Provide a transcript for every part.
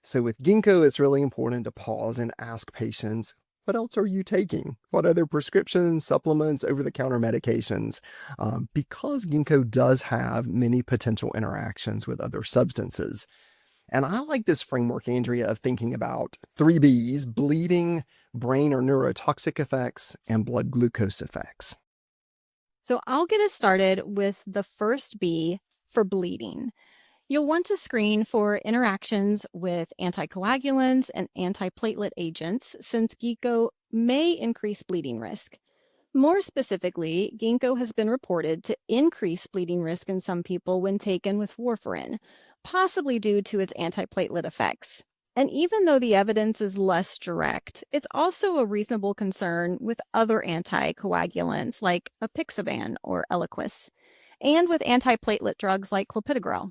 So with ginkgo, it's really important to pause and ask patients, what else are you taking? What other prescriptions, supplements, over-the-counter medications? Because ginkgo does have many potential interactions with other substances. And I like this framework, Andrea, of thinking about three B's: bleeding, brain or neurotoxic effects, and blood glucose effects. So I'll get us started with the first B for bleeding. You'll want to screen for interactions with anticoagulants and antiplatelet agents since ginkgo may increase bleeding risk. More specifically, ginkgo has been reported to increase bleeding risk in some people when taken with warfarin, possibly due to its antiplatelet effects. And even though the evidence is less direct, it's also a reasonable concern with other anticoagulants like apixaban or Eliquis, and with antiplatelet drugs like clopidogrel.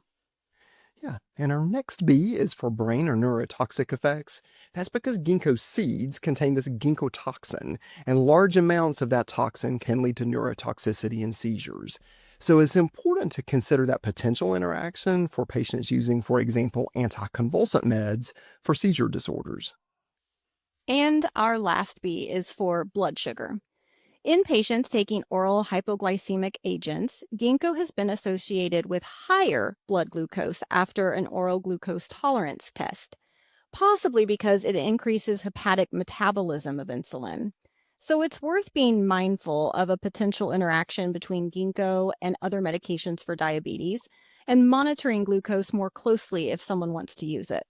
Yeah, and our next B is for brain or neurotoxic effects. That's because ginkgo seeds contain this ginkgo toxin, and large amounts of that toxin can lead to neurotoxicity and seizures. So it's important to consider that potential interaction for patients using, for example, anticonvulsant meds for seizure disorders. And our last B is for blood sugar. In patients taking oral hypoglycemic agents, ginkgo has been associated with higher blood glucose after an oral glucose tolerance test, possibly because it increases hepatic metabolism of insulin. So it's worth being mindful of a potential interaction between ginkgo and other medications for diabetes and monitoring glucose more closely if someone wants to use it.